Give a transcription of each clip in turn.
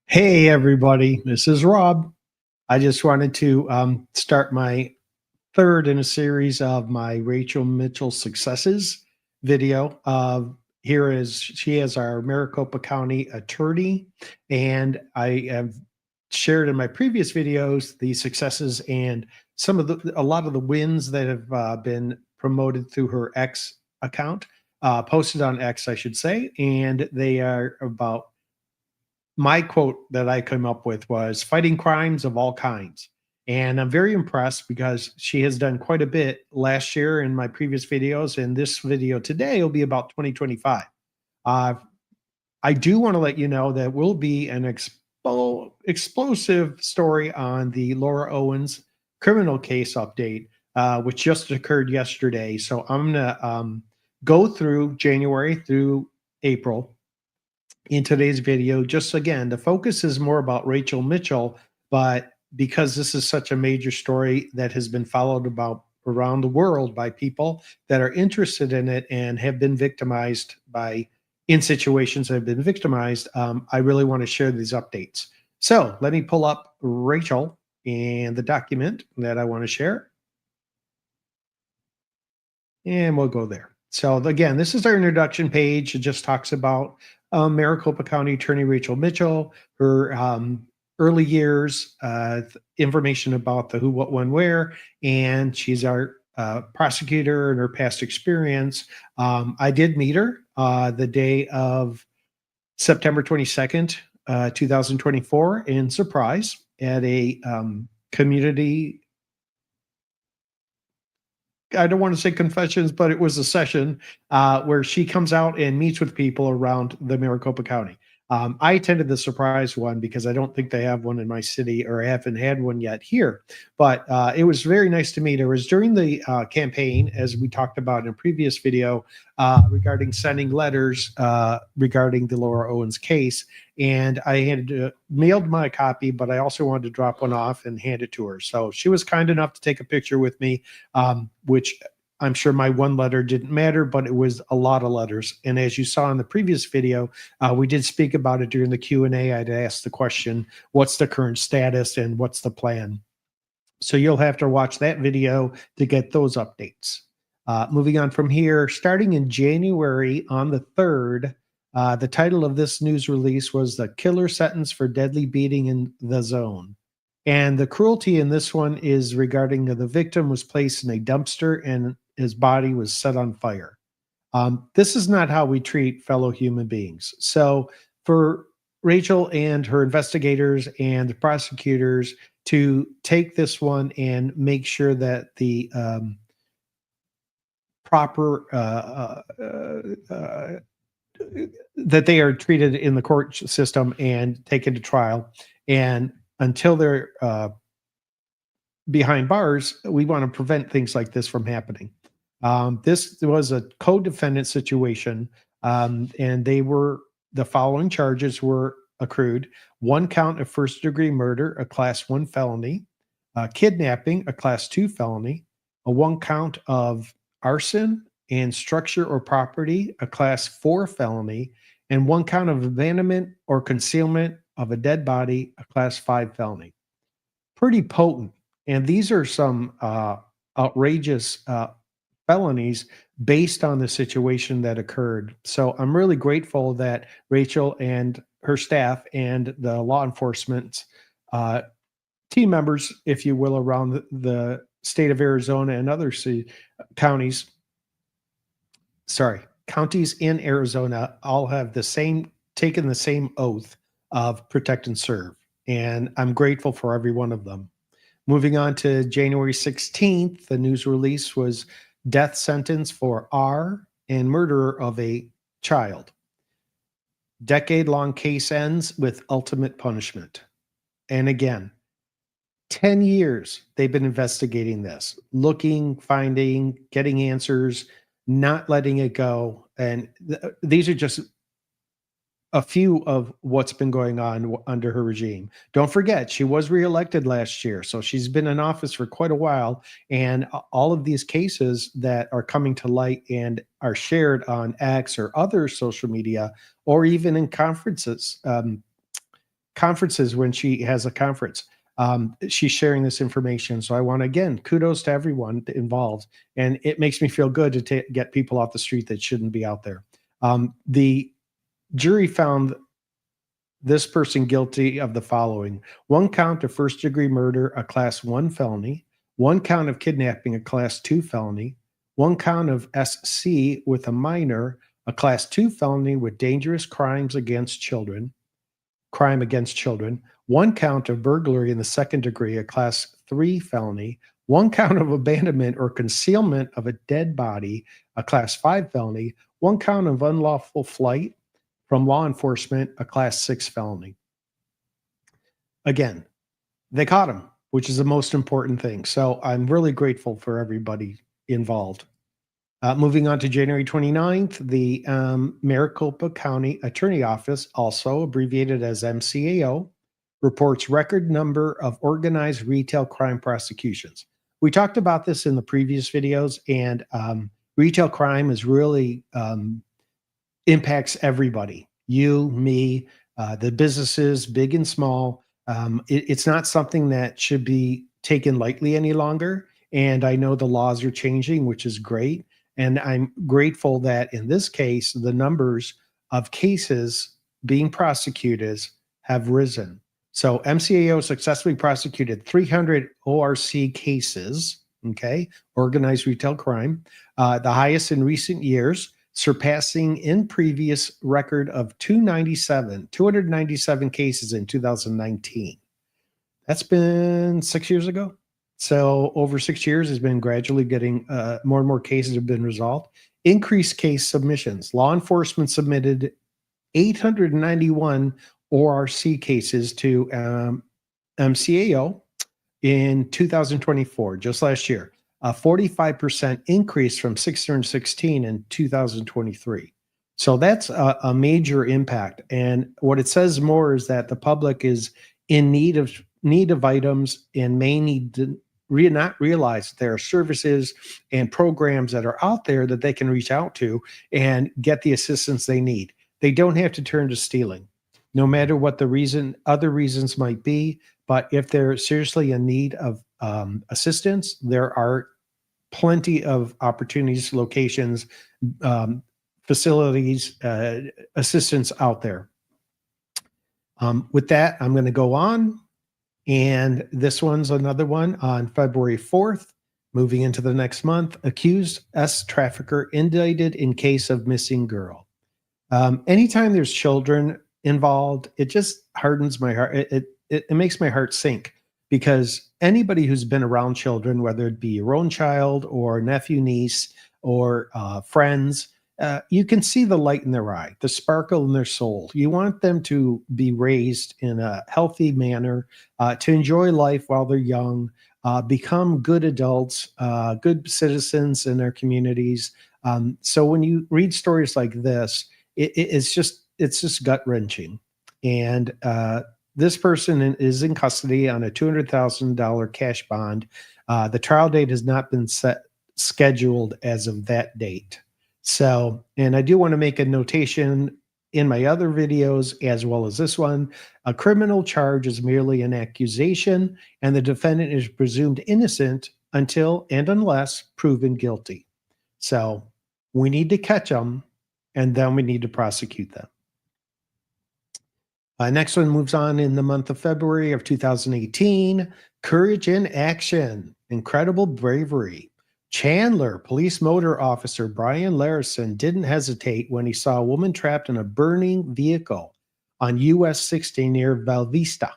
Hey, everybody, this is Rob. I just wanted to start my third in a series of my Rachel Mitchell successes video. Here is she is our Maricopa County attorney, and I have shared in my previous videos the successes and a lot of the wins that have been promoted through her X account, posted on X, I should say, and they are about my quote that I came up with was fighting crimes of all kinds. And I'm very impressed because she has done quite a bit last year in my previous videos. And this video today will be about 2025. Uh, I do want to let you know that will be an explosive story on the Laura Owens criminal case update, which just occurred yesterday. So I'm going to go through January through April in today's video. Just again, the focus is more about Rachel Mitchell, but because this is such a major story that has been followed about around the world by people that are interested in it and have been victimized by in situations that have been victimized, I really want to share these updates. So let me pull up Rachel and the document that I want to share. And we'll go there. So again, this is our introduction page. It just talks about Maricopa County Attorney Rachel Mitchell, her early years, information about the who, what, when, where, and she's our prosecutor and her past experience. I did meet her the day of September 22nd, 2024 in Surprise at a community, I don't want to say confessions, but it was a session where she comes out and meets with people around the Maricopa County. I attended the Surprise one because I don't think they have one in my city, or I haven't had one yet here. But it was very nice to meet her. It was during the campaign, as we talked about in a previous video, regarding sending letters regarding the Laura Owens case. And I had mailed my copy, but I also wanted to drop one off and hand it to her. So she was kind enough to take a picture with me, which I'm sure my one letter didn't matter, but it was a lot of letters. And as you saw in the previous video, we did speak about it during the Q&A. I'd asked the question, what's the current status and what's the plan? So you'll have to watch that video to get those updates. Moving on from here, starting in January on the 3rd, the title of this news release was The Killer Sentence for Deadly Beating in the Zone. And the cruelty in this one is regarding the victim was placed in a dumpster and his body was set on fire. This is not how we treat fellow human beings. So for Rachel and her investigators and the prosecutors to take this one and make sure that the proper that they are treated in the court system and taken to trial, and until they're behind bars, we want to prevent things like this from happening. This was a co-defendant situation, and the following charges were accrued: 1 count of first-degree murder, a Class 1 felony; kidnapping, a Class 2 felony; a 1 count of arson and structure or property, a Class 4 felony; and 1 count of abandonment or concealment of a dead body, a Class 5 felony. Pretty potent. And these are some outrageous felonies based on the situation that occurred. So I'm really grateful that Rachel and her staff and the law enforcement team members, if you will, around the state of Arizona and other counties in Arizona all have taken the same oath of protect and serve. And I'm grateful for every one of them. Moving on to January 16th, the news release was death sentence for R and murderer of a child. Decade-long case ends with ultimate punishment. And again, 10 years they've been investigating this, looking, finding, getting answers, not letting it go. And these are just a few of what's been going on under her regime. Don't forget, she was reelected last year, so she's been in office for quite a while. And all of these cases that are coming to light and are shared on X or other social media, or even in conferences, conferences when she has a conference. She's sharing this information. So I want to, again, kudos to everyone involved. And it makes me feel good to get people off the street that shouldn't be out there. The jury found this person guilty of the following: 1 count of first-degree murder, a Class 1 felony, 1 count of kidnapping, a Class 2 felony, 1 count of SC with a minor, a Class 2 felony with dangerous crimes against children, crime against children, 1 count of burglary in the second degree, a Class 3 felony, 1 count of abandonment or concealment of a dead body, a Class 5 felony, 1 count of unlawful flight from law enforcement, a Class 6 felony. Again, they caught him, which is the most important thing. So I'm really grateful for everybody involved. Moving on to January 29th, the Maricopa County Attorney Office, also abbreviated as MCAO, reports record number of organized retail crime prosecutions. We talked about this in the previous videos, and retail crime is really impacts everybody, you, me, the businesses, big and small. It's not something that should be taken lightly any longer. And I know the laws are changing, which is great. And I'm grateful that in this case, the numbers of cases being prosecuted have risen. So MCAO successfully prosecuted 300 ORC cases, okay, organized retail crime, the highest in recent years, surpassing in previous record of 297 cases in 2019. That's been 6 years ago. So over 6 years has been gradually getting more and more cases have been resolved. Increased case submissions. Law enforcement submitted 891 ORC cases to MCAO in 2024, just last year. A 45% increase from 616 in 2023. So that's a major impact. And what it says more is that the public is in need of items and may need to not realize that there are services and programs that are out there that they can reach out to and get the assistance they need. They don't have to turn to stealing, no matter what the other reasons might be. But if they're seriously in need of assistance, there are plenty of opportunities, locations, facilities, assistance out there. With that, I'm going to go on. And this one's another one on February 4th, moving into the next month. Accused S trafficker indicted in case of missing girl. Anytime there's children involved, it just hardens my heart. It makes my heart sink, because anybody who's been around children, whether it be your own child or nephew, niece, or friends, you can see the light in their eye, the sparkle in their soul. You want them to be raised in a healthy manner, to enjoy life while they're young, become good adults, good citizens in their communities. So when you read stories like this, it's just gut-wrenching. And this person is in custody on a $200,000 cash bond. The trial date has not been scheduled as of that date. So, and I do want to make a notation in my other videos, as well as this one: a criminal charge is merely an accusation, and the defendant is presumed innocent until and unless proven guilty. So we need to catch them, and then we need to prosecute them. Next one moves on in the month of February of 2018. Courage in action, incredible bravery. Chandler police motor officer Brian Larison didn't hesitate when he saw a woman trapped in a burning vehicle on US 60 near Val Vista.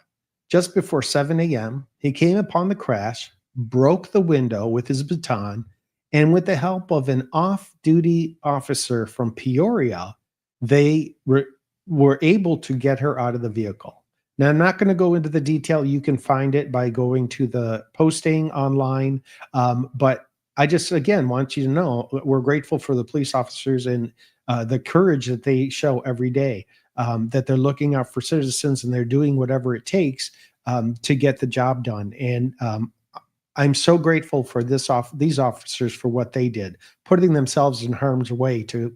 Just before 7 a.m., he came upon the crash, broke the window with his baton, and with the help of an off-duty officer from Peoria, they were able to get her out of the vehicle. Now, I'm not going to go into the detail. You can find it by going to the posting online, but I just, again, want you to know we're grateful for the police officers and the courage that they show every day, that they're looking out for citizens and they're doing whatever it takes to get the job done. And I'm so grateful for these officers for what they did, putting themselves in harm's way to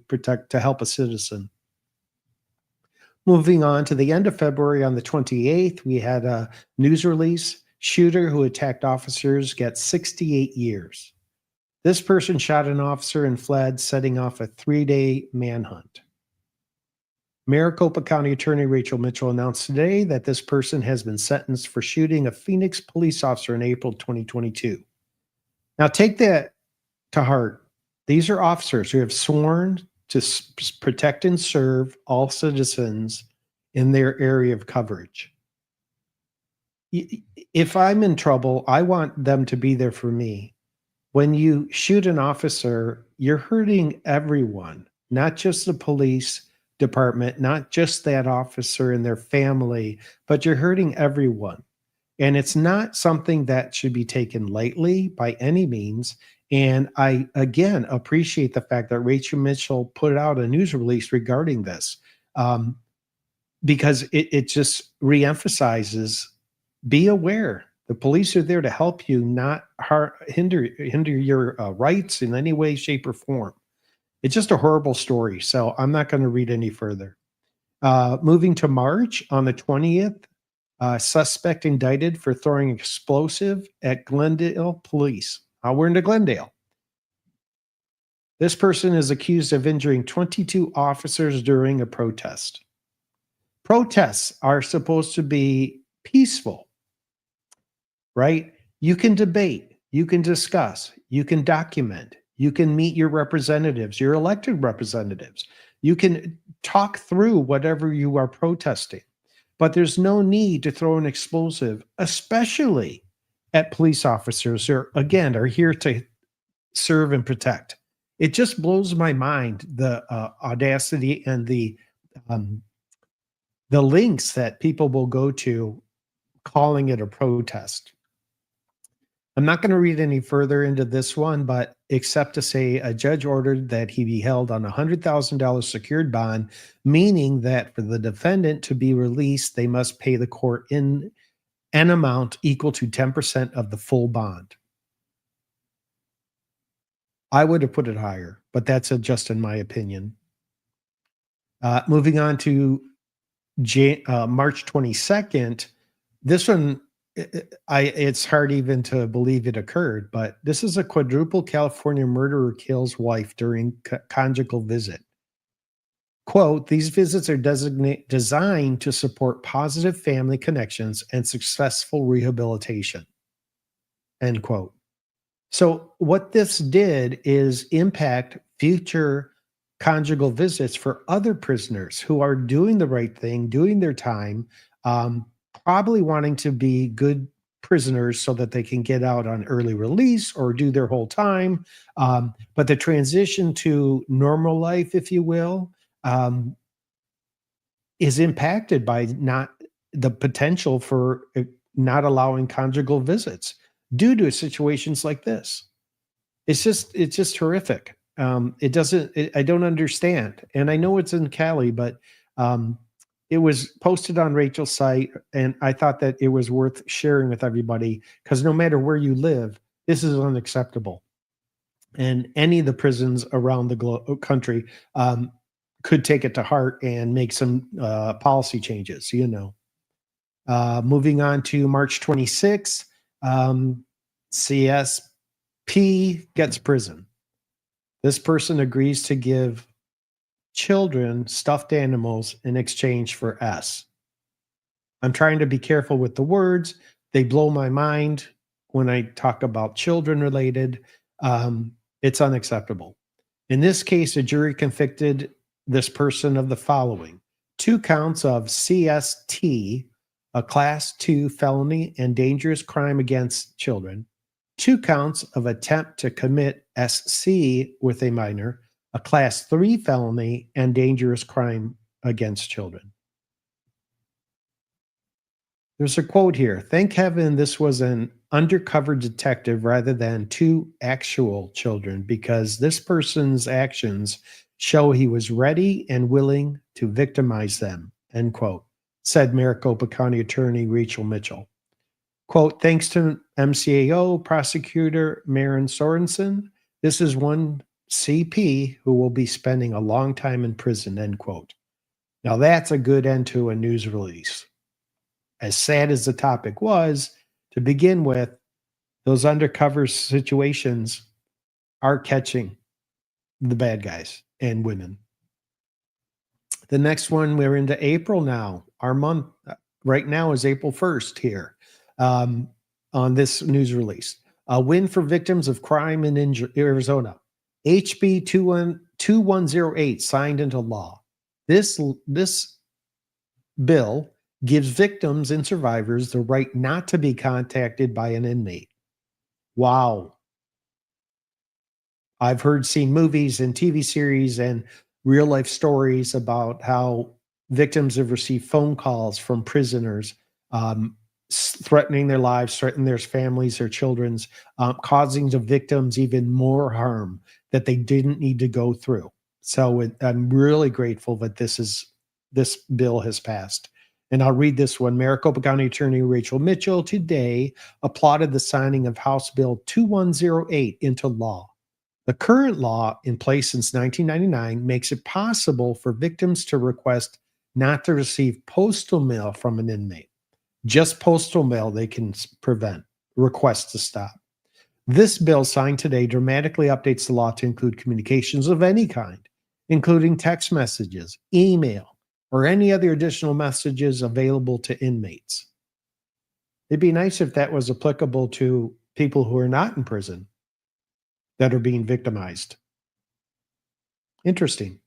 help a citizen. Moving on to the end of February on the 28th, we had a news release. Shooter who attacked officers gets 68 years. This person shot an officer and fled, setting off a 3-day manhunt. Maricopa County Attorney Rachel Mitchell announced today that this person has been sentenced for shooting a Phoenix police officer in April 2022. Now, take that to heart. These are officers who have sworn to protect and serve all citizens in their area of coverage. If I'm in trouble, I want them to be there for me. When you shoot an officer, you're hurting everyone, not just the police department, not just that officer and their family, but you're hurting everyone. And it's not something that should be taken lightly by any means. And I, again, appreciate the fact that Rachel Mitchell put out a news release regarding this, because it just reemphasizes, be aware. The police are there to help you, not hinder your rights in any way, shape, or form. It's just a horrible story, so I'm not going to read any further. Moving to March, on the 20th, suspect indicted for throwing explosive at Glendale police. We're into Glendale. This person is accused of injuring 22 officers during a protest. Protests are supposed to be peaceful, right? You can debate, you can discuss, you can document, you can meet your representatives, your elected representatives. You can talk through whatever you are protesting, but there's no need to throw an explosive, especially at police officers who, again, are here to serve and protect. It just blows my mind, the audacity and the lengths that people will go to calling it a protest. I'm not going to read any further into this one, but except to say a judge ordered that he be held on a $100,000 secured bond, meaning that for the defendant to be released, they must pay the court in an amount equal to 10% of the full bond. I would have put it higher, but that's just in my opinion. Moving on to March 22nd, this one, it's hard even to believe it occurred, but this is a quadruple California murderer kills wife during conjugal visit. Quote, these visits are designed to support positive family connections and successful rehabilitation. End quote. So what this did is impact future conjugal visits for other prisoners who are doing the right thing, doing their time, probably wanting to be good prisoners so that they can get out on early release or do their whole time. But the transition to normal life, if you will, is impacted by not the potential for not allowing conjugal visits due to situations like this. It's just horrific. I don't understand. And I know it's in Cali, but it was posted on Rachel's site, and I thought that it was worth sharing with everybody because no matter where you live, this is unacceptable. And any of the prisons around the country could take it to heart and make some policy changes, you know. Moving on to March 26th, CSP gets prison. This person agrees to give children stuffed animals in exchange for S. I'm trying to be careful with the words. They blow my mind when I talk about children related. It's unacceptable. In this case, a jury convicted this person of the following: 2 counts of CST, a class 2 felony and dangerous crime against children, 2 counts of attempt to commit SC with a minor, a class 3 felony and dangerous crime against children. There's a quote here. Thank heaven this was an undercover detective rather than 2 actual children, because this person's actions show he was ready and willing to victimize them, end quote, said Maricopa County Attorney Rachel Mitchell. Quote, thanks to MCAO prosecutor Maren Sorensen, this is one CP who will be spending a long time in prison, end quote. Now, that's a good end to a news release. As sad as the topic was, to begin with, those undercover situations are catching the bad guys and women. The next one, we're into April now. Our month right now is April 1st here on this news release. A win for victims of crime in Arizona. HB 2108 signed into law. This bill gives victims and survivors the right not to be contacted by an inmate. Wow. I've seen movies and TV series and real life stories about how victims have received phone calls from prisoners threatening their lives, threatening their families, their children's, causing the victims even more harm that they didn't need to go through. So I'm really grateful that this bill has passed. And I'll read this one. Maricopa County Attorney Rachel Mitchell today applauded the signing of House Bill 2108 into law. The current law in place since 1999 makes it possible for victims to request not to receive postal mail from an inmate. Just postal mail they can request to stop. This bill signed today dramatically updates the law to include communications of any kind, including text messages, email, or any other additional messages available to inmates. It'd be nice if that was applicable to people who are not in prison that are being victimized. Interesting.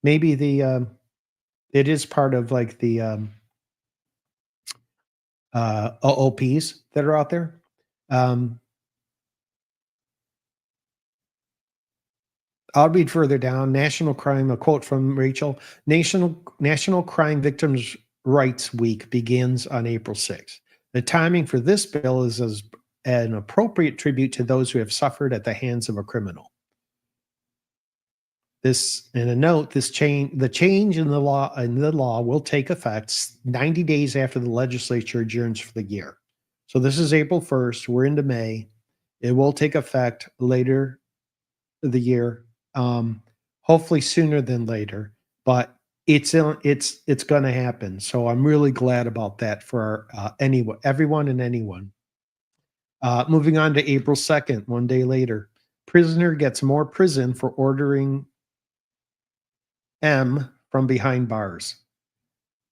Maybe it is part of like the OOPs that are out there. I'll read further down. National Crime, a quote from Rachel. National Crime Victims' Rights Week begins on April 6th. The timing for this bill is as an appropriate tribute to those who have suffered at the hands of a criminal. This, in a note, the change in the law will take effect 90 days after the legislature adjourns for the year. So this is April 1st. We're into May. It will take effect later the year, hopefully sooner than later. But it's going to happen. So I'm really glad about that for everyone and anyone. Moving on to April 2nd, one day later, prisoner gets more prison for ordering M from behind bars.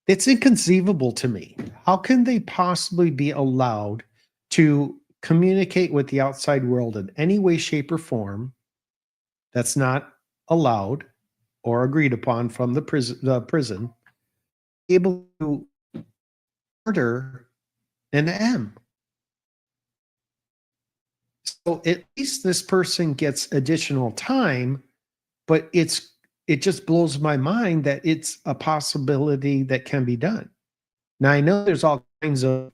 It's inconceivable to me. How can they possibly be allowed to communicate with the outside world in any way, shape, or form that's not allowed or agreed upon from the prison, able to order an M? So at least this person gets additional time, but it just blows my mind that it's a possibility that can be done. Now, I know there's all kinds of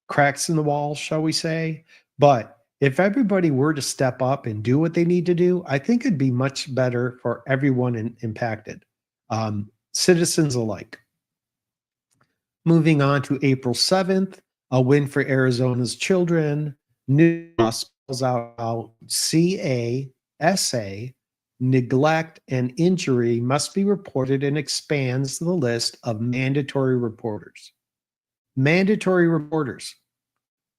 cracks in the wall, shall we say, but if everybody were to step up and do what they need to do, I think it'd be much better for everyone impacted, citizens alike. Moving on to April 7th, a win for Arizona's children. New law spells out how CASA, neglect and injury, must be reported and expands the list of mandatory reporters. Mandatory reporters.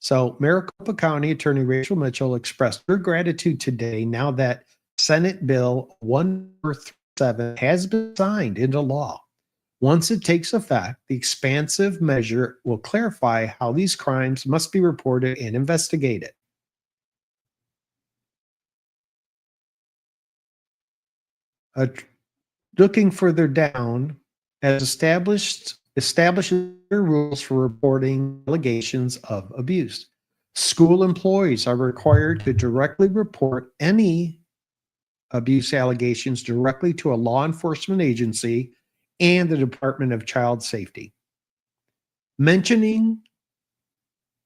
So Maricopa County Attorney Rachel Mitchell expressed her gratitude today now that Senate Bill 1437 has been signed into law. Once it takes effect, the expansive measure will clarify how these crimes must be reported and investigated. Looking further down, as establishes rules for reporting allegations of abuse. School employees are required to directly report any abuse allegations directly to a law enforcement agency and the Department of Child Safety. Mentioning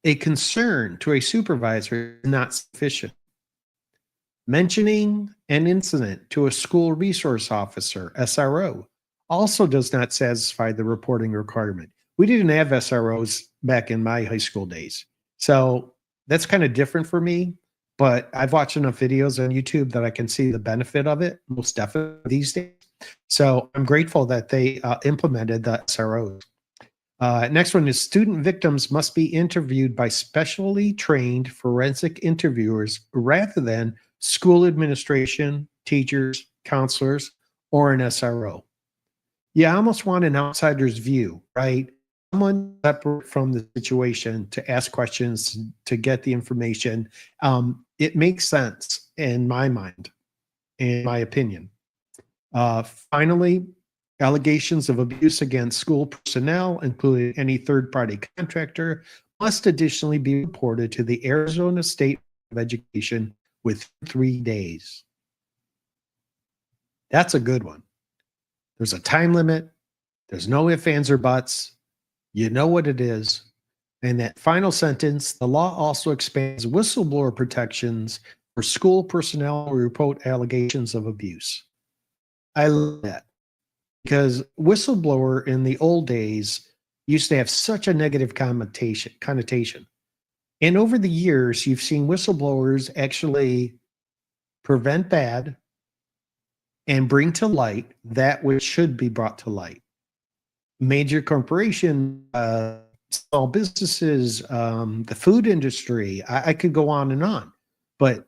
a concern to a supervisor is not sufficient. Mentioning an incident to a school resource officer, SRO, also does not satisfy the reporting requirement. We didn't have SROs back in my high school days. So that's kind of different for me, but I've watched enough videos on YouTube that I can see the benefit of it most definitely these days. So I'm grateful that they implemented the SROs. Next one is student victims must be interviewed by specially trained forensic interviewers rather than school administration, teachers, counselors, or an SRO. You almost want an outsider's view, right? Someone separate from the situation to ask questions, to get the information. It makes sense in my mind, in my opinion. Finally, allegations of abuse against school personnel, including any third-party contractor, must additionally be reported to the Arizona State of Education within 3 days. That's a good one. There's a time limit. There's no ifs, ands, or buts. You know what it is. And that final sentence, the law also expands whistleblower protections for school personnel who report allegations of abuse. I love that because whistleblower in the old days used to have such a negative connotation. And over the years, you've seen whistleblowers actually prevent bad and bring to light that which should be brought to light. Major corporation, small businesses, the food industry, I could go on and on. But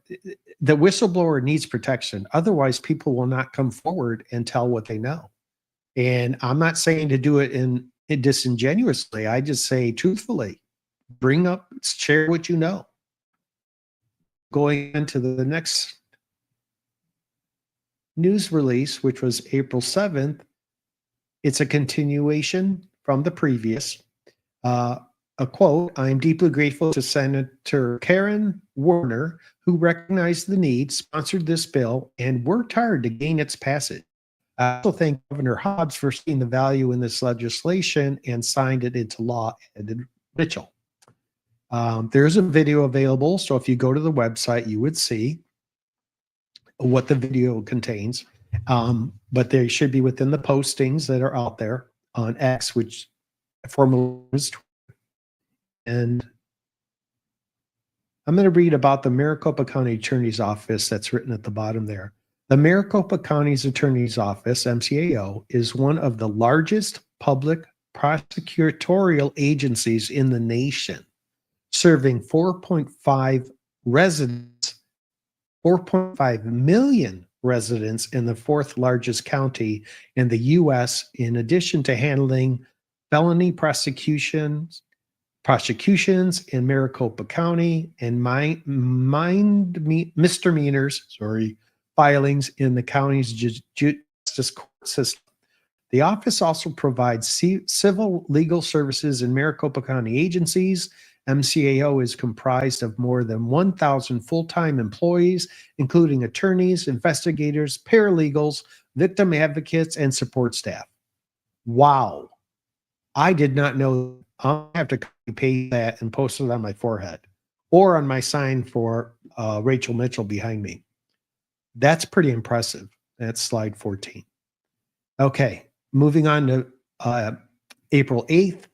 the whistleblower needs protection. Otherwise, people will not come forward and tell what they know. And I'm not saying to do it in disingenuously. I just say truthfully, bring up, share what you know. Going into the next news release, which was April 7th, it's a continuation from the previous. A quote, "I am deeply grateful to Senator Karen Warner, who recognized the need, sponsored this bill, and worked hard to gain its passage. I also thank Governor Hobbs for seeing the value in this legislation and signed it into law," added Mitchell. There's a video available, so if you go to the website, you would see what the video contains. But they should be within the postings that are out there on X, which formerly was Twitter. And I'm going to read about the Maricopa County Attorney's Office that's written at the bottom there. The Maricopa County's Attorney's Office, MCAO, is one of the largest public prosecutorial agencies in the nation, serving 4.5 million residents in the fourth largest county in the U.S., in addition to handling felony prosecutions in Maricopa County and misdemeanors, filings in the county's justice court system. The office also provides civil legal services in Maricopa County agencies. MCAO is comprised of more than 1,000 full-time employees, including attorneys, investigators, paralegals, victim advocates, and support staff. Wow. I did not know. I'll have to copy that and post it on my forehead or on my sign for Rachel Mitchell behind me. That's pretty impressive. That's slide 14. Okay, moving on to April 8th.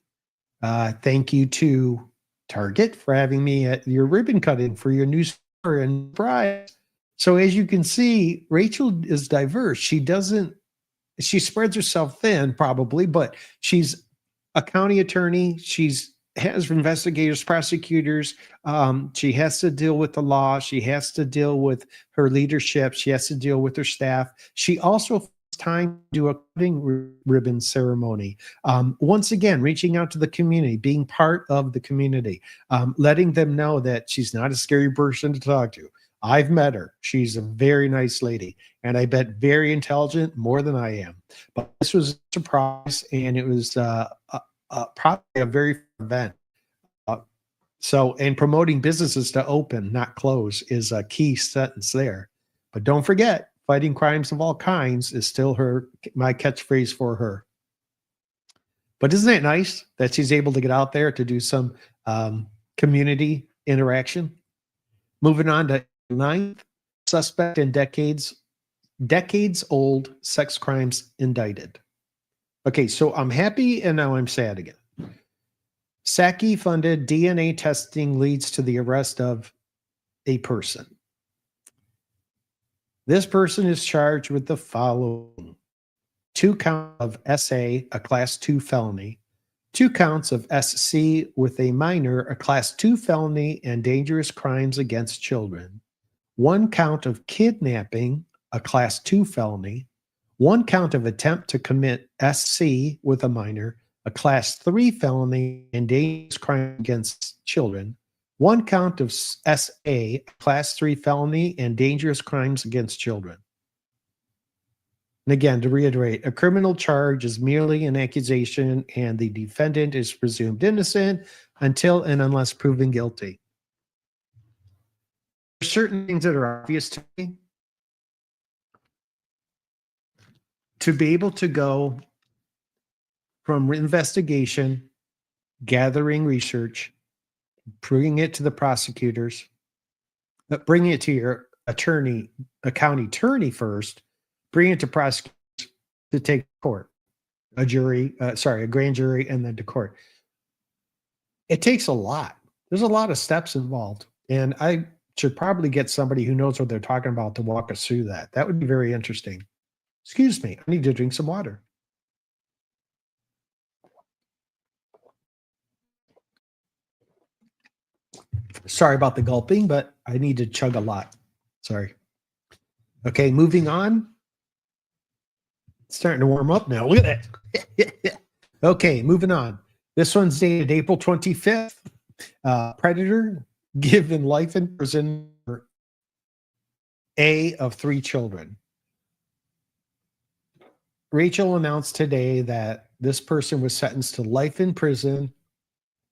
Thank you to Target for having me at your ribbon cutting for your new store and prize. So as you can see, Rachel is diverse. She spreads herself thin probably, but she's a county attorney. Has investigators, prosecutors. She has to deal with the law. She has to deal with her leadership. She has to deal with her staff. She also has time to do a cutting ribbon ceremony. Once again, reaching out to the community, being part of the community, letting them know that she's not a scary person to talk to. I've met her. She's a very nice lady, and I bet very intelligent, more than I am. But this was a surprise, and it was probably a very fun event. And promoting businesses to open, not close, is a key sentence there. But don't forget, fighting crimes of all kinds is still my catchphrase for her. But isn't it nice that she's able to get out there to do some community interaction? Moving on to 9th, suspect in decades-old sex crimes indicted. Okay, so I'm happy and now I'm sad again. Psaki-funded DNA testing leads to the arrest of a person. This person is charged with the following: 2 counts of SA, a Class 2 felony, 2 counts of SC with a minor, a Class 2 felony and dangerous crimes against children, 1 count of kidnapping, a Class 2 felony, 1 count of attempt to commit SC with a minor, a Class 3 felony and dangerous crime against children, 1 count of SA, a Class 3 felony and dangerous crimes against children. And again, to reiterate, a criminal charge is merely an accusation and the defendant is presumed innocent until and unless proven guilty. There are certain things that are obvious to me. To be able to go from investigation, gathering research, bringing it to the prosecutors, bringing it to your attorney, a county attorney first, bring it to prosecutors to take court, a grand jury, and then to court. It takes a lot. There's a lot of steps involved. And I should probably get somebody who knows what they're talking about to walk us through that. That would be very interesting. Excuse me, I need to drink some water. Sorry about the gulping, but I need to chug a lot. Sorry. Okay, moving on. It's starting to warm up now. Look at that. Okay, moving on. This one's dated April 25th. Predator given life in prison for A of 3 children. Rachel announced today that this person was sentenced to life in prison,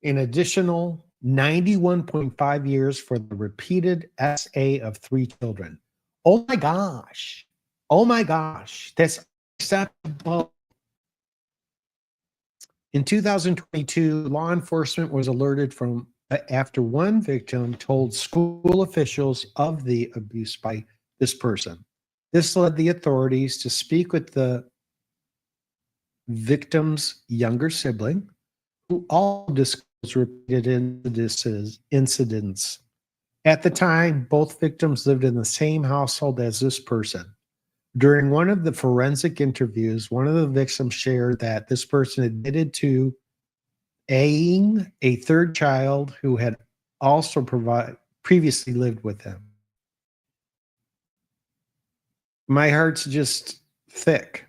an additional 91.5 years for the repeated SA of 3 children. Oh my gosh. Oh my gosh. That's acceptable. In 2022, law enforcement was alerted from after one victim told school officials of the abuse by this person. This led the authorities to speak with the victim's younger sibling, who all disclosed repeated incidents. At the time, both victims lived in the same household as this person. During one of the forensic interviews, one of the victims shared that this person admitted to A-ing a 3rd child who had also previously lived with him. My heart's just thick.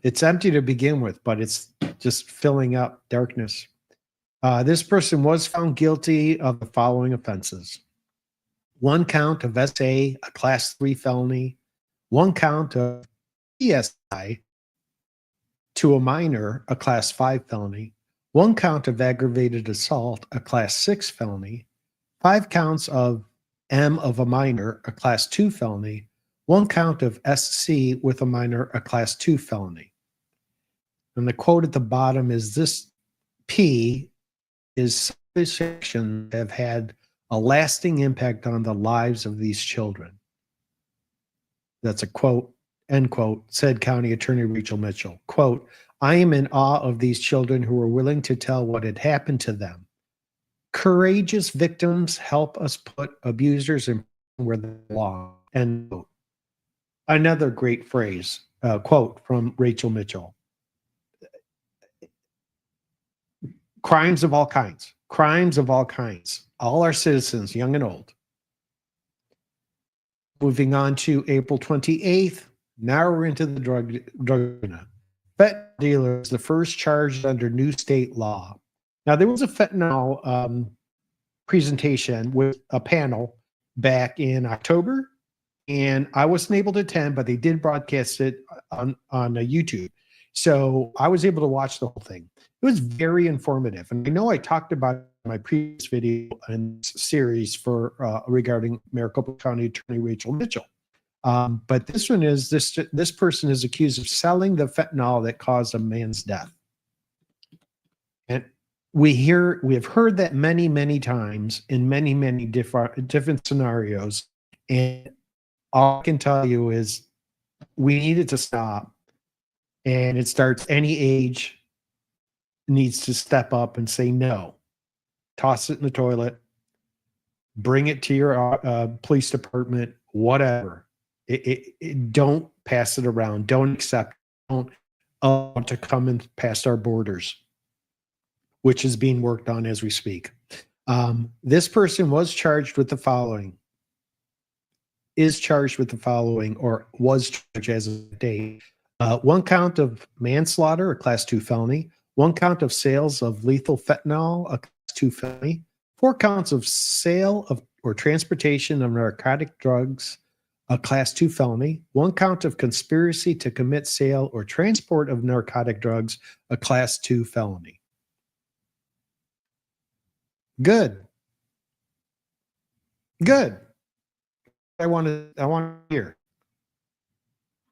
It's empty to begin with, but it's just filling up darkness. This person was found guilty of the following offenses: 1 count of SA, a Class 3 felony, 1 count of PSI to a minor, a Class 5 felony, 1 count of aggravated assault, a Class 6 felony, 5 counts of M of a minor, a Class 2 felony, 1 count of SC with a minor, a Class 2 felony. And the quote at the bottom is, "This P is actions have had a lasting impact on the lives of these children." That's a quote, end quote, said County Attorney Rachel Mitchell. Quote, "I am in awe of these children who are willing to tell what had happened to them. Courageous victims help us put abusers in where they belong." End quote. Another great phrase, quote from Rachel Mitchell. Crimes of all kinds, crimes of all kinds, all our citizens, young and old. Moving on to April 28th, now we're into the drug. Fentanyl dealer is the first charged under new state law. Now, there was a fentanyl presentation with a panel back in October, and I wasn't able to attend, but they did broadcast it on YouTube. So I was able to watch the whole thing. It was very informative. And I know I talked about it in my previous video and series for regarding Maricopa County Attorney Rachel Mitchell. But this one is, this person is accused of selling the fentanyl that caused a man's death. And we have heard that many, many times in many, many different scenarios. And all I can tell you is we need it to stop. And it starts, any age needs to step up and say no. Toss it in the toilet. Bring it to your police department, whatever. Don't pass it around. Don't accept. Don't allowed to come in past our borders, which is being worked on as we speak. This person was charged with the following, is charged with the following, or was charged as of date. 1 count of manslaughter, a class 2 felony, 1 count of sales of lethal fentanyl, a class 2 felony, 4 counts of sale of or transportation of narcotic drugs, a class 2 felony, 1 count of conspiracy to commit sale or transport of narcotic drugs, a class 2 felony. Good. Good. I want to hear.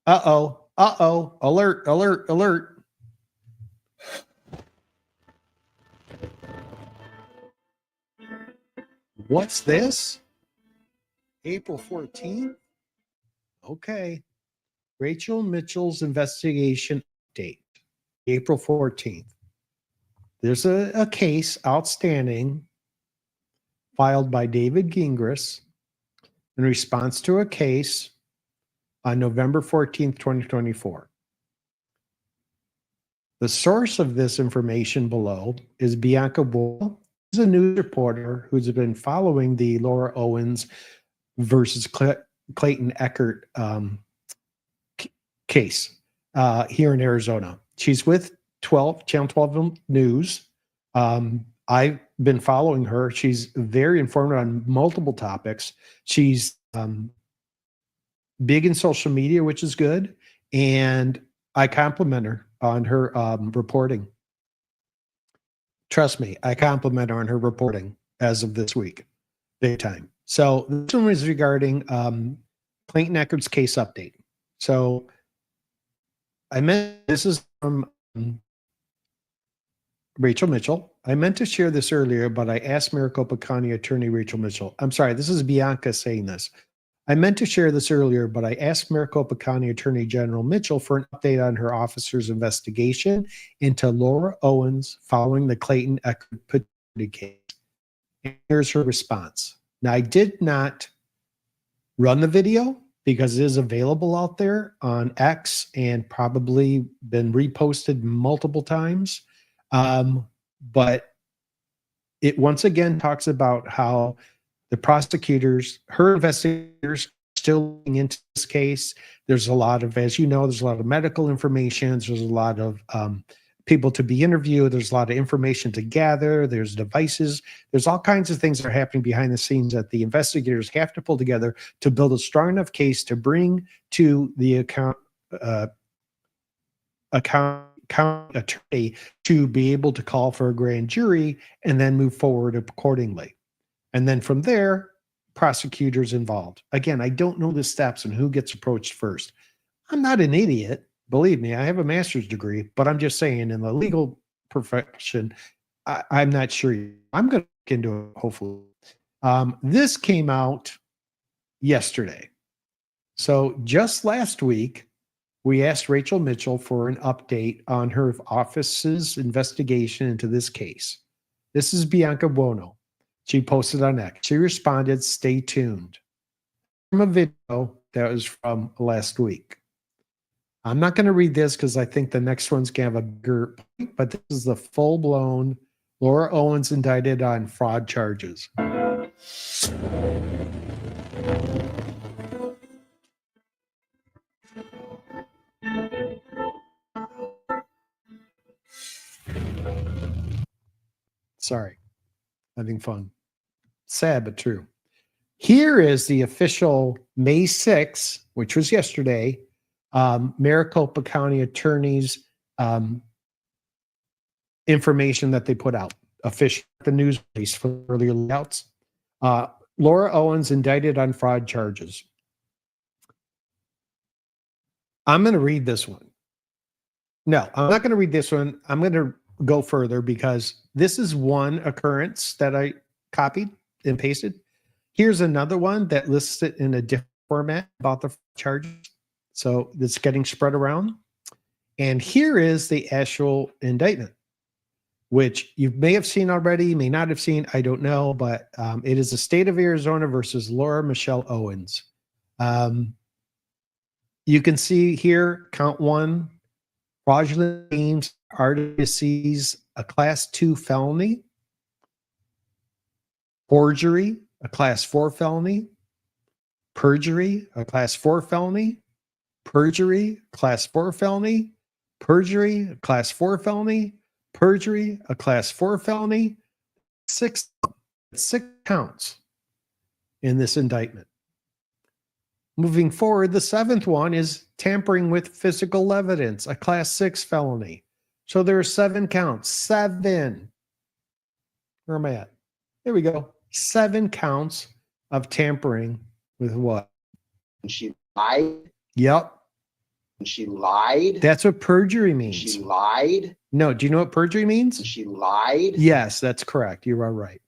Uh-oh. Uh-oh. Alert, alert, alert. What's this? April 14th? Okay. Rachel Mitchell's investigation update. April 14th. There's a case outstanding filed by David Gingras in response to a case on November 14th, 2024. The source of this information below is Bianca Buono. She's a news reporter who's been following the Laura Owens versus Clayton Eckert case here in Arizona. She's with Channel 12 News. I've been following her. She's very informed on multiple topics. She's big in social media, which is good. And I compliment her on her reporting. Trust me, I compliment her on her reporting as of this week, big time. So this one is regarding Clayton Eckert's case update. So I meant, this is from Rachel Mitchell. I meant to share this earlier, but I asked Maricopa County Attorney Rachel Mitchell. I'm sorry, this is Bianca saying this. I meant to share this earlier, but I asked Maricopa County Attorney General Mitchell for an update on her officer's investigation into Laura Owens following the Clayton Eckert paternity case. And here's her response. Now, I did not run the video because it is available out there on X and probably been reposted multiple times. But it once again talks about how the prosecutors, her investigators, still looking into this case. There's a lot of, as you know, there's a lot of medical information. There's a lot of people to be interviewed. There's a lot of information to gather. There's devices. There's all kinds of things that are happening behind the scenes that the investigators have to pull together to build a strong enough case to bring to the county attorney to be able to call for a grand jury and then move forward accordingly. And then from there, prosecutors involved. Again, I don't know the steps and who gets approached first. I'm not an idiot. Believe me, I have a master's degree, but I'm just saying in the legal profession, I'm not sure. I'm going to look into it, hopefully. This came out yesterday. So just last week, we asked Rachel Mitchell for an update on her office's investigation into this case. This is Bianca Buono. She posted on X. She responded, "Stay tuned." From a video that was from last week. I'm not going to read this because I think the next one's going to have a bigger point, but this is the full-blown Laura Owens indicted on fraud charges. Sorry, having fun. Sad, but true. Here is the official May 6th, which was yesterday, Maricopa County Attorney's information that they put out. Official, the news release for earlier layouts. Laura Owens indicted on fraud charges. I'm going to read this one. No, I'm not going to read this one. I'm going to go further because this is one occurrence that I copied and pasted. Here's another one that lists it in a different format about the charges. So it's getting spread around. And here is the actual indictment, which you may have seen already, may not have seen, I don't know, but it is the state of Arizona versus Laura Michelle Owens. You can see here, count 1 Fraudulent claims, artifices, a class 2 felony. Forgery, a class 4 felony. Perjury, a class 4 felony. Perjury, class 4 felony. Perjury, a class 4 felony. Perjury, a class 4 felony. Six counts in this indictment. Moving forward, the 7th one is tampering with physical evidence, a class 6 felony. So there are 7 counts. 7. Where am I at? There we go. 7 counts of tampering with what? She lied. Yep. She lied. That's what perjury means. She lied. No, do you know what perjury means? She lied. Yes, that's correct. You are right.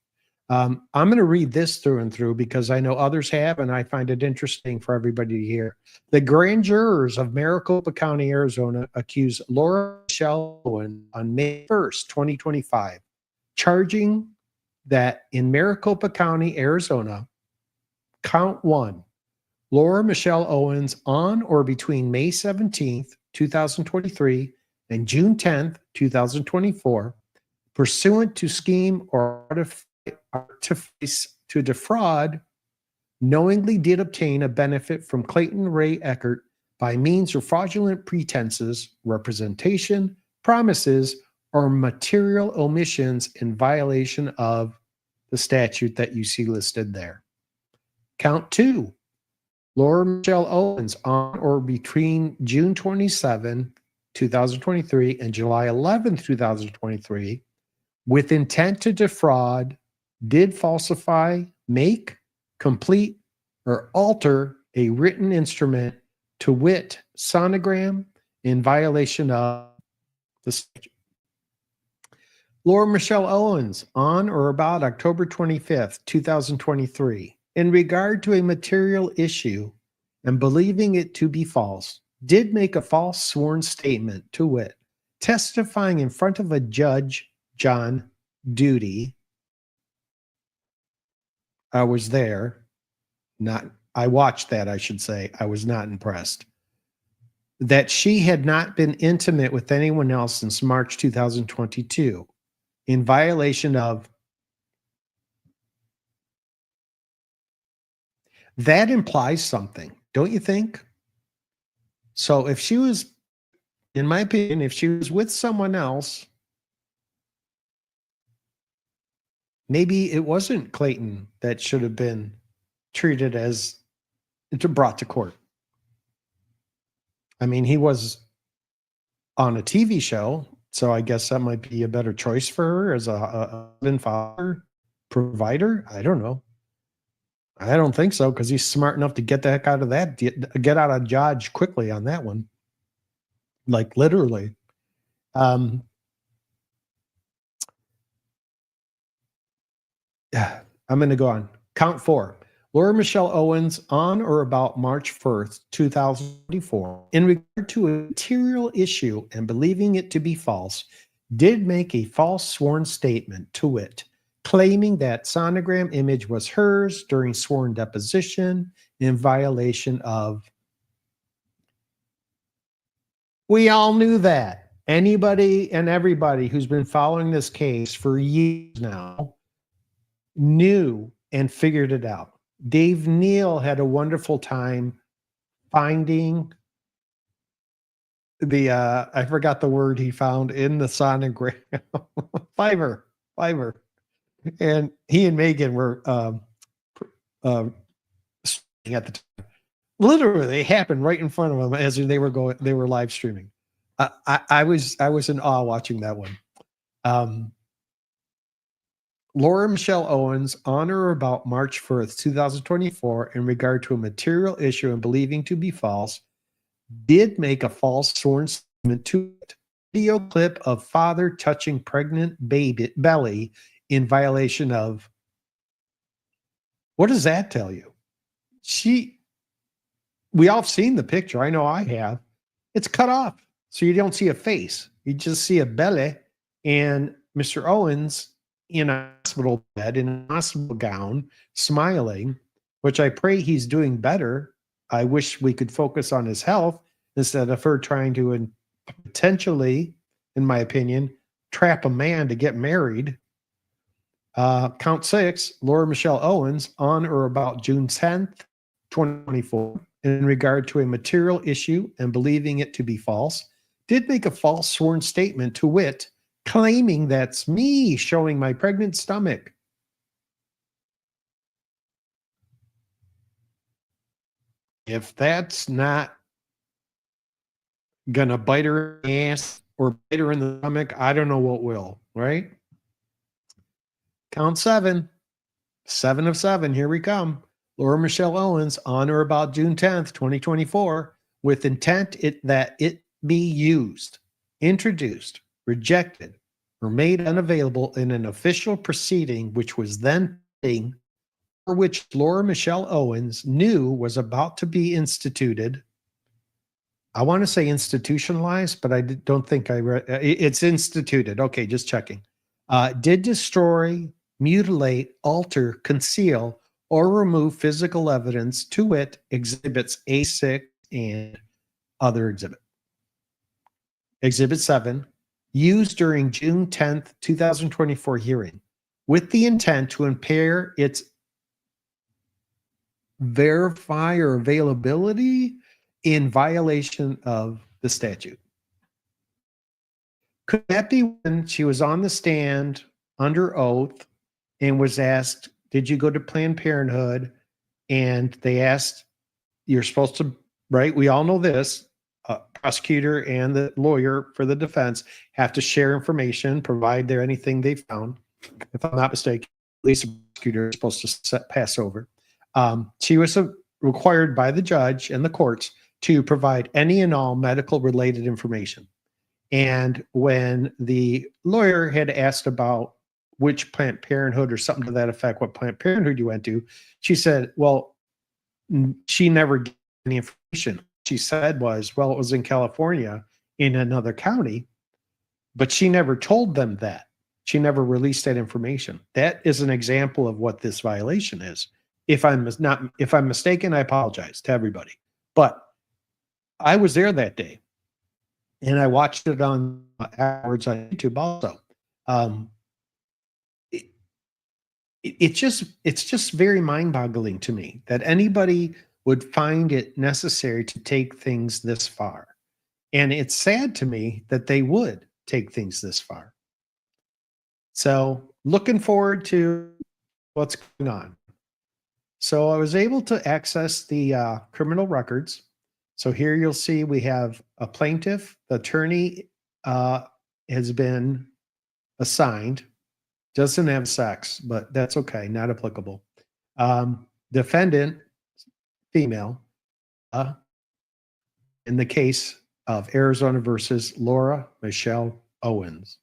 I'm going to read this through and through because I know others have, and I find it interesting for everybody to hear. The grand jurors of Maricopa County, Arizona, accused Laura Michelle Owens on May 1st, 2025, charging that in Maricopa County, Arizona, count 1, Laura Michelle Owens on or between May 17th, 2023 and June 10th, 2024, pursuant to scheme or artifice to defraud, knowingly did obtain a benefit from Clayton Ray Eckert by means of fraudulent pretenses, representation, promises, or material omissions in violation of the statute that you see listed there. Count 2, Laura Michelle Owens on or between June 27, 2023 and July 11, 2023, with intent to defraud, did falsify, make, complete, or alter a written instrument, to wit, sonogram, in violation of the statute. Laura Michelle Owens on or about October 25th, 2023, in regard to a material issue and believing it to be false, did make a false sworn statement, to wit, testifying in front of a judge, John Duty. I was there. I watched that, I should say. I was not impressed. That she had not been intimate with anyone else since March 2022, in violation of. That implies something, don't you think? So if she was, in my opinion, if she was with someone else, maybe it wasn't Clayton that should have been treated as brought to court. I mean, he was on a TV show, so I guess that might be a better choice for her as a husband, father, provider. I don't know. I don't think so, because he's smart enough to get the heck out of that, get out of Dodge quickly on that one. Like literally. I'm going to go on. Count 4. Laura Michelle Owens on or about March 1st, 2024, in regard to a material issue and believing it to be false, did make a false sworn statement, to wit, claiming that sonogram image was hers during sworn deposition in violation of. We all knew that. Anybody and everybody who's been following this case for years now knew and figured it out. Dave Neal had a wonderful time finding the, I forgot the word he found in the sonogram. Fiverr. And he and Megan were at the time. Literally, they happened right in front of them as they were live streaming. I was in awe watching that one. Laura Michelle Owens on or about March 1st, 2024, in regard to a material issue and believing to be false, did make a false sworn statement, to it. Video clip of father touching pregnant baby belly in violation of. What does that tell you? We all have seen the picture. I know I have. It's cut off, so you don't see a face. You just see a belly, and Mr. Owens in a hospital bed, in a hospital gown, smiling, which I pray he's doing better. I wish we could focus on his health instead of her trying to potentially, in my opinion, trap a man to get married. Count 6, Laura Michelle Owens, on or about June 10th, 2024, in regard to a material issue and believing it to be false, did make a false sworn statement, to wit, claiming that's me showing my pregnant stomach. If that's not gonna bite her in the ass or bite her in the stomach, I don't know what will, right? Count 7. 7 of 7. Here we come. Laura Michelle Owens, on or about June 10th, 2024, with intent that it be used, introduced, rejected, or made unavailable in an official proceeding which was then pending, or which Laura Michelle Owens knew was about to be instituted. I want to say institutionalized, but I don't think I read. It's instituted. Okay, just checking. Did destroy, mutilate, alter, conceal, or remove physical evidence, to wit, exhibits A6 and other exhibit. Exhibit 7, used during June 10th, 2024 hearing, with the intent to impair its verify or availability in violation of the statute. Could that be when she was on the stand under oath and was asked, did you go to Planned Parenthood? And they asked, you're supposed to, right? We all know this. Prosecutor and the lawyer for the defense have to share information, provide there anything they found. If I'm not mistaken, at least the prosecutor is supposed to pass over. She was required by the judge and the courts to provide any and all medical related information. And when the lawyer had asked about which Planned Parenthood or something to that effect, what Planned Parenthood you went to, she said, well, she never gave any information. She said was, well, it was in California in another county, but she never told them that. She never released that information. That is an example of what this violation is. If I'm mistaken, I apologize to everybody. But I was there that day, and I watched it on afterwards on YouTube also. It's just very mind-boggling to me that anybody would find it necessary to take things this far. And it's sad to me that they would take things this far. So looking forward to what's going on. So I was able to access the criminal records. So here you'll see we have a plaintiff. The attorney has been assigned. Doesn't have sex, but that's okay. Not applicable. Defendant, female, in the case of Arizona versus Laura Michelle Owens.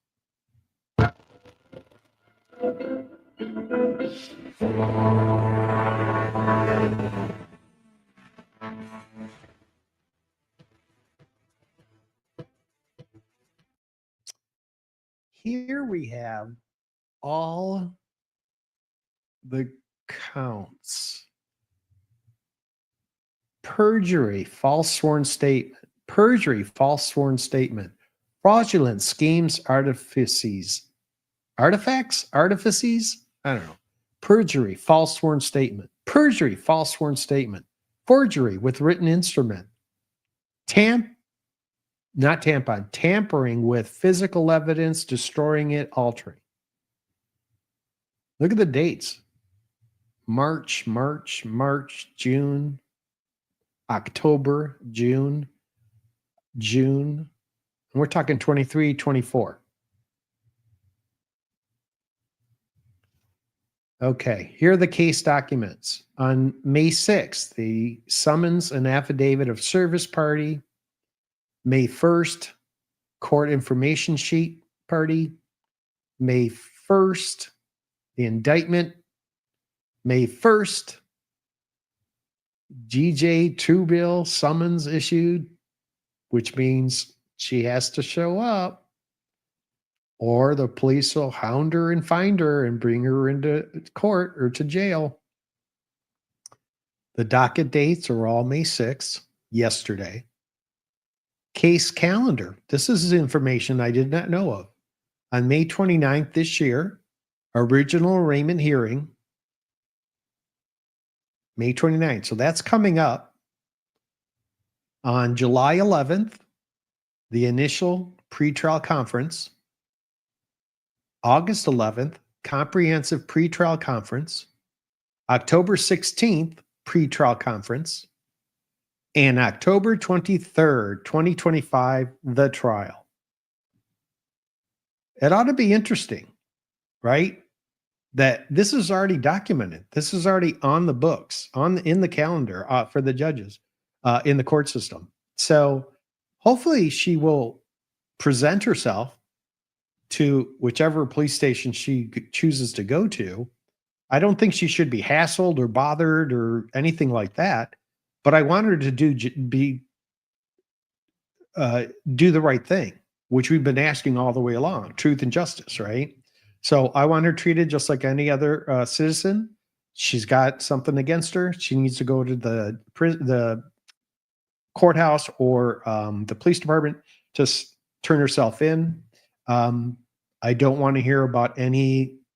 Here we have all the counts. Perjury, false sworn statement. Perjury, false sworn statement. Fraudulent schemes, artifices. Artifacts? Artifices? I don't know. Perjury, false sworn statement. Perjury, false sworn statement. Forgery with written instrument. Tampering with physical evidence, destroying it, altering. Look at the dates. March, June, October, June. And we're talking 23, 24. Okay, here are the case documents. On May 6th, the summons and affidavit of service party. May 1st, court information sheet party. May 1st, the indictment. May 1st, GJ Truebill summons issued, which means she has to show up, or the police will hound her and find her and bring her into court or to jail. The docket dates are all May 6th, yesterday. case calendar. This is information I did not know of. On May 29th this year, original arraignment hearing, May 29th. So that's coming up. On July 11th, the initial pretrial conference. August 11th, comprehensive pretrial conference. October 16th, pretrial conference. And October 23rd, 2025, the trial. It ought to be interesting, right? That this is already documented. This is already on the books, in the calendar for the judges in the court system. So hopefully she will present herself to whichever police station she chooses to go to. I don't think she should be hassled or bothered or anything like that. But I want her to do the right thing, which we've been asking all the way along, truth and justice, right? So I want her treated just like any other citizen. She's got something against her. She needs to go to the courthouse or the police department to turn herself in. I don't want to hear about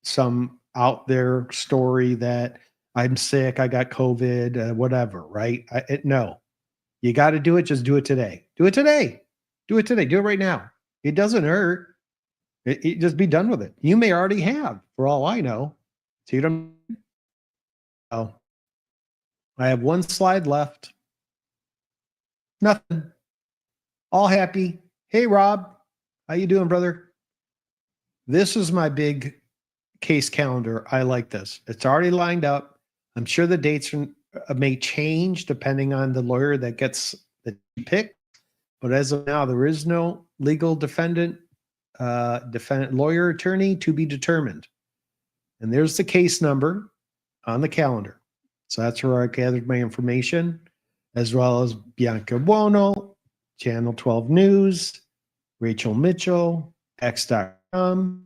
some out there story that I'm sick, I got COVID, whatever, right? No, you got to do it. Just do it today. Do it today. Do it today. Do it right now. It doesn't hurt. It just be done with it. You may already have, for all I know. So you don't know. I have one slide left. Nothing. All happy. Hey, Rob. How you doing, brother? This is my big case calendar. I like this. It's already lined up. I'm sure the dates may change depending on the lawyer that you pick. But as of now, there is no legal defendant, lawyer, attorney to be determined. And there's the case number on the calendar. So that's where I gathered my information, as well as Bianca Buono, Channel 12 News, Rachel Mitchell, X.com.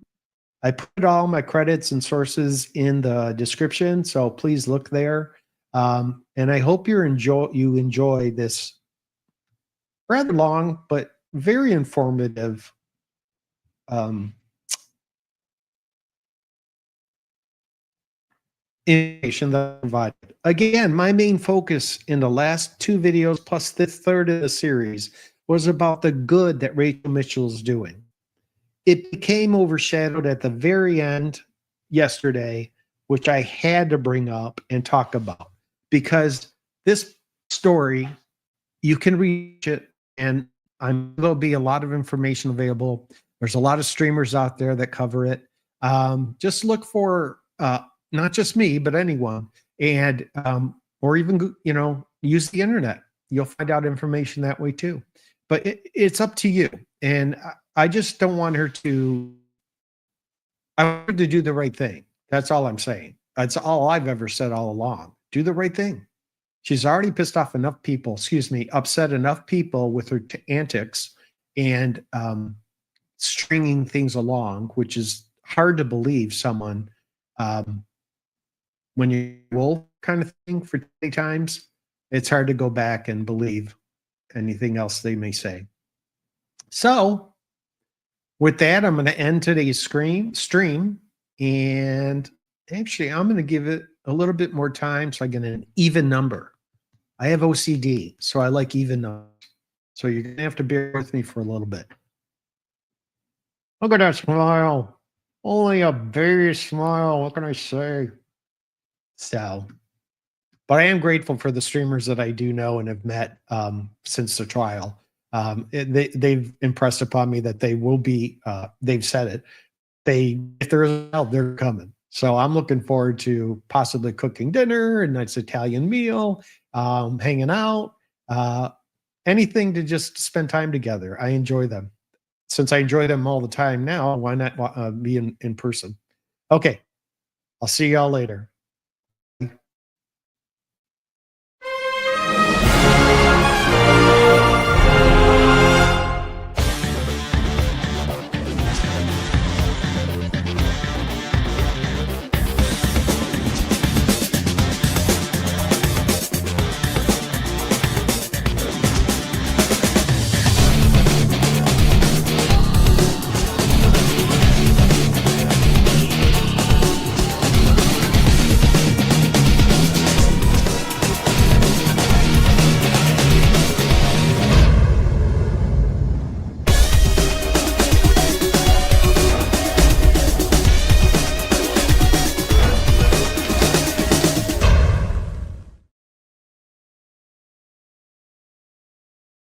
I put all my credits and sources in the description, so please look there. And I hope you enjoy this rather long but very informative information that I provided. Again, my main focus in the last two videos plus the third of the series was about the good that Rachel Mitchell is doing. It became overshadowed at the very end yesterday, which I had to bring up and talk about, because this story, you can reach it, and there'll be a lot of information available. There's a lot of streamers out there that cover it. Just look for not just me, but anyone, and or even use the internet. You'll find out information that way too. But it's up to you. And I just don't want her to. I want her to do the right thing. That's all I'm saying. That's all I've ever said all along. Do the right thing. She's already pissed off enough people, upset enough people with her antics and stringing things along, which is hard to believe someone, when you're wolf kind of thing for 20 times, it's hard to go back and believe anything else they may say. So with that, I'm going to end today's stream. And actually, I'm going to give it a little bit more time so I get an even number. I have OCD, so I like even numbers. So you're going to have to bear with me for a little bit. Look at that smile. Only a baby smile. What can I say? So, but I am grateful for the streamers that I do know and have met since the trial. They've impressed upon me that they will be, they've said it. If there is help, they're coming. So I'm looking forward to possibly cooking dinner, a nice Italian meal, hanging out, anything to just spend time together. I enjoy them. Since I enjoy them all the time now, why not be in person? Okay. I'll see y'all later.